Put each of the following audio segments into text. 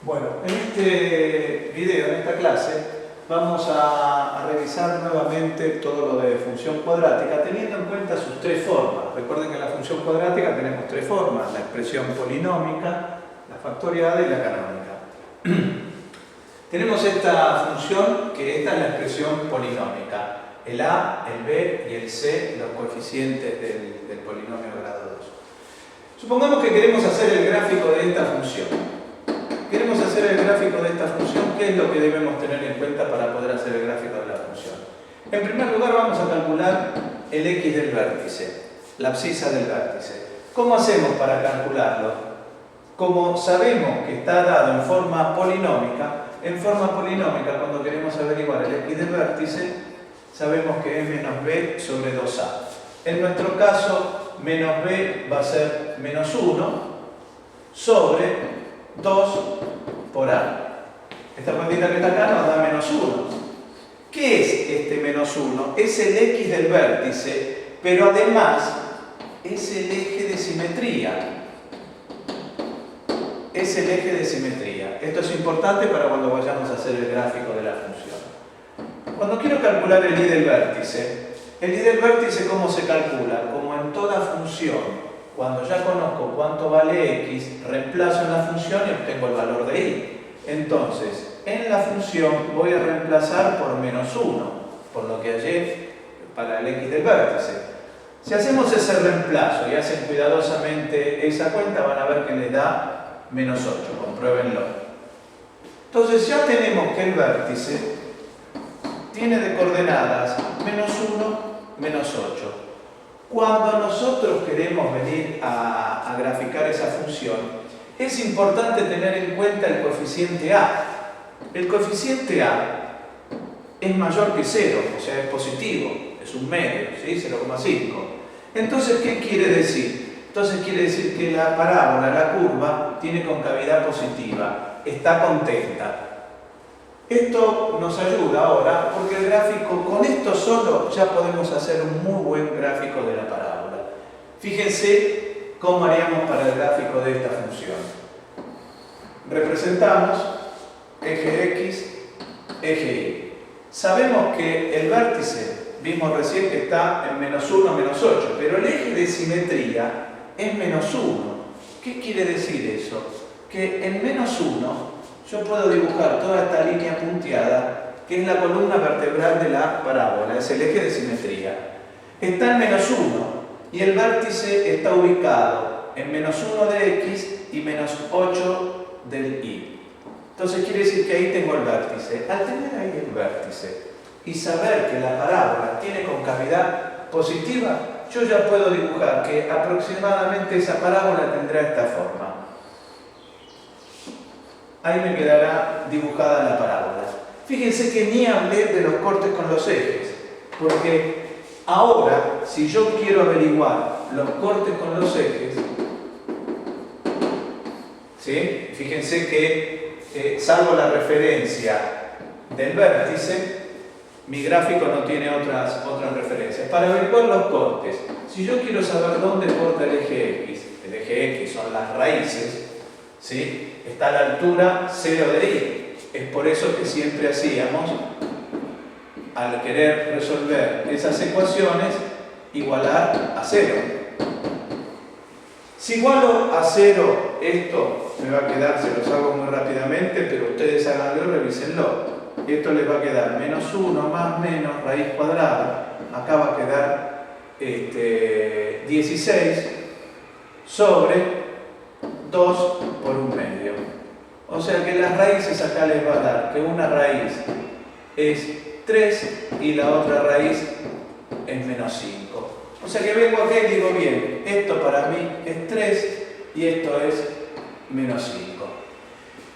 Bueno, en este video, en esta clase, vamos a revisar nuevamente todo lo de función cuadrática, teniendo en cuenta sus tres formas. Recuerden que en la función cuadrática tenemos tres formas: la expresión polinómica, la factoriada y la canónica. Tenemos esta función, que esta es la expresión polinómica. El a, el b y el c, los coeficientes del polinomio grado 2. Supongamos que queremos hacer el gráfico de esta función. Queremos hacer el gráfico de esta función. ¿Qué es lo que debemos tener en cuenta para poder hacer el gráfico de la función? En primer lugar, vamos a calcular el x del vértice, la abscisa del vértice. ¿Cómo hacemos para calcularlo? Como sabemos que está dado en forma polinómica, cuando queremos averiguar el x del vértice, sabemos que es menos b sobre 2a. En nuestro caso, menos b va a ser menos 1 sobre 2 por a. Esta cuentita que está acá nos da menos 1. ¿Qué es este menos 1? Es el x del vértice, pero además es el eje de simetría. Es el eje de simetría. Esto es importante para cuando vayamos a hacer el gráfico de la función. Cuando quiero calcular el y del vértice, ¿cómo se calcula? Como en toda función. Cuando ya conozco cuánto vale x, reemplazo en la función y obtengo el valor de y. Entonces, en la función voy a reemplazar por menos 1, por lo que hallé para el x del vértice. Si hacemos ese reemplazo y hacen cuidadosamente esa cuenta, van a ver que les da menos 8, compruébenlo. Entonces ya tenemos que el vértice tiene de coordenadas menos 1, menos 8. Cuando nosotros queremos venir a graficar esa función, es importante tener en cuenta el coeficiente a. El coeficiente a es mayor que 0, o sea, es positivo, es un medio, ¿sí? 0,5. Entonces, ¿qué quiere decir? Entonces quiere decir que la parábola, la curva, tiene concavidad positiva, está contenta. Esto nos ayuda ahora porque el gráfico, con esto solo, ya podemos hacer un muy buen gráfico de la parábola. Fíjense cómo haríamos para el gráfico de esta función. Representamos eje x, eje y. Sabemos que el vértice, vimos recién que está en menos 1, menos 8, pero el eje de simetría es menos 1. ¿Qué quiere decir eso? Que en menos 1 yo puedo dibujar toda esta línea punteada, que es la columna vertebral de la parábola, es el eje de simetría. Está en menos 1 y el vértice está ubicado en menos 1 de x y menos 8 del y. Entonces quiere decir que ahí tengo el vértice. Al tener ahí el vértice y saber que la parábola tiene concavidad positiva, yo ya puedo dibujar que aproximadamente esa parábola tendrá esta forma. Ahí me quedará dibujada la parábola. Fíjense que ni hablé de los cortes con los ejes, porque ahora, si yo quiero averiguar los cortes con los ejes, ¿sí? Fíjense que, salvo la referencia del vértice, mi gráfico no tiene otras referencias. Para averiguar los cortes, si yo quiero saber dónde corta el eje X son las raíces, ¿sí? Está a la altura 0 de y. Es por eso que siempre hacíamos, al querer resolver esas ecuaciones, igualar a 0. Si igualo a 0 esto, me va a quedar, se los hago muy rápidamente, pero ustedes háganlo y revísenlo. Esto les va a quedar menos 1 más menos raíz cuadrada. Acá va a quedar 16 sobre 2 por 1 medio. O sea que las raíces acá les va a dar que una raíz es 3 y la otra raíz es menos 5. O sea que vengo aquí y digo, bien, esto para mí es 3 y esto es menos 5.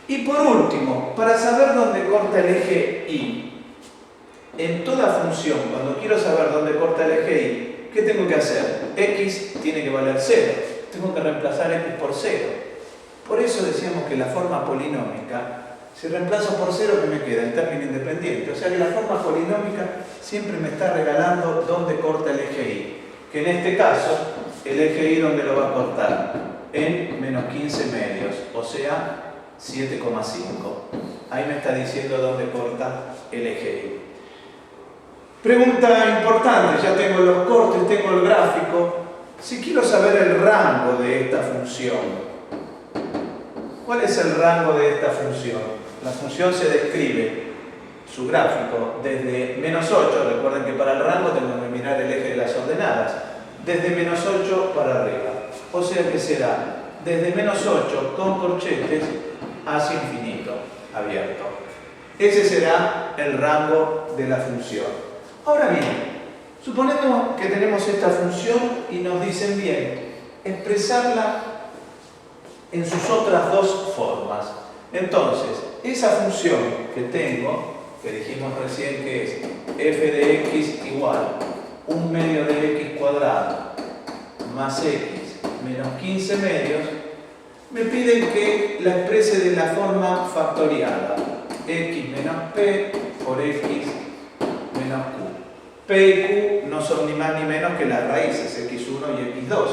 Y por último, para saber dónde corta el eje y, en toda función, cuando quiero saber dónde corta el eje y, ¿qué tengo que hacer? X tiene que valer 0. Tengo que reemplazar x por 0. Por eso decíamos que la forma polinómica, si reemplazo por 0, ¿qué me queda? En término independiente. O sea que la forma polinómica siempre me está regalando dónde corta el eje y. Que en este caso, el eje y, ¿dónde lo va a cortar? En menos 15 medios. O sea, 7,5. Ahí me está diciendo dónde corta el eje Y. Pregunta importante, ya tengo los cortes, tengo el gráfico. Si quiero saber el rango de esta función, ¿cuál es el rango de esta función? La función se describe, su gráfico, desde -8, recuerden que para el rango tengo que mirar el eje de las ordenadas, desde -8 para arriba. O sea que será desde -8 con corchetes hacia infinito, abierto. Ese será el rango de la función. Ahora bien, suponemos que tenemos esta función y nos dicen bien, expresarla en sus otras dos formas. Entonces, esa función que tengo, que dijimos recién que es f de x igual 1/2 de x cuadrado más x menos 15 medios, me piden que la exprese de la forma factoriada, x menos p por x menos q. P y q no son ni más ni menos que las raíces, x1 y x2.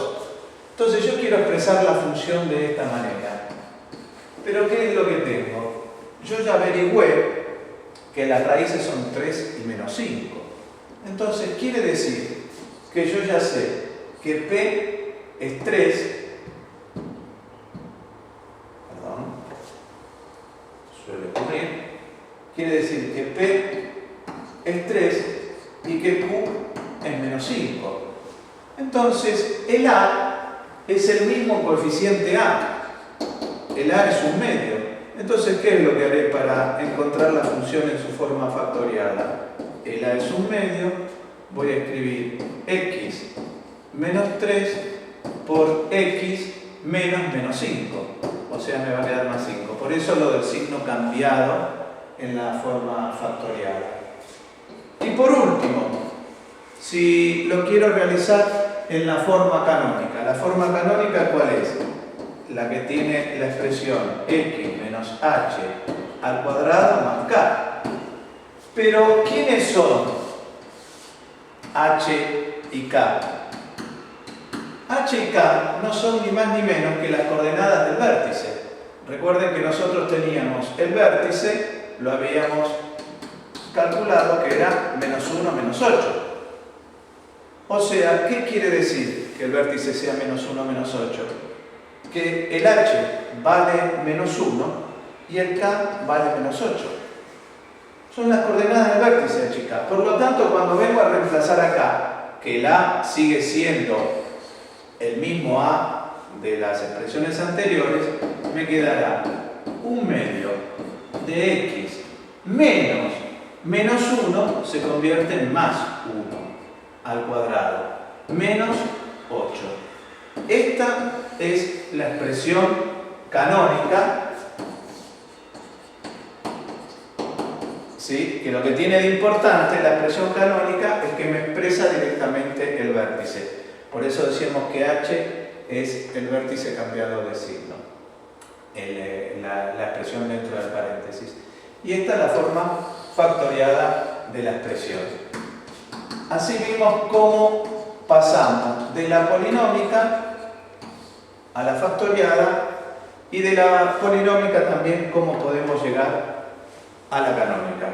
Entonces yo quiero expresar la función de esta manera. Pero ¿qué es lo que tengo? Yo ya averigüé que las raíces son 3 y menos 5. Entonces quiere decir que yo ya sé que P es 3, suele ocurrir, quiere decir que P es 3 y que Q es menos 5. Entonces el A es el mismo coeficiente A. El A es un medio. Entonces, ¿qué es lo que haré para encontrar la función en su forma factoriada? El A es un medio, voy a escribir x menos 3 por x menos 5. O sea, me va a quedar más 5. Por eso lo del signo cambiado en la forma factoriada. Y por último, si lo quiero realizar en la forma canónica. ¿La forma canónica cuál es? La que tiene la expresión x menos h al cuadrado más k. Pero ¿quiénes son h y k? H y k no son ni más ni menos que las coordenadas del vértice. Recuerden que nosotros teníamos el vértice, lo habíamos calculado que era -1, -8. O sea, ¿qué quiere decir que el vértice sea -1, -8? Que el h vale -1 y el k vale -8. Son las coordenadas del vértice h y k. Por lo tanto, cuando vengo a reemplazar acá, que el a sigue siendo el mismo a de las expresiones anteriores, me quedará 1/2 de x menos -1 se convierte en más 1 al cuadrado, menos 8. Esta es la expresión canónica, ¿sí? Que lo que tiene de importante la expresión canónica es que me expresa directamente el vértice. Por eso decimos que h es el vértice cambiado de signo, la expresión dentro del paréntesis. Y esta es la forma factoriada de la expresión. Así vimos cómo pasamos de la polinómica a la factoriada y de la polinómica también cómo podemos llegar a la canónica.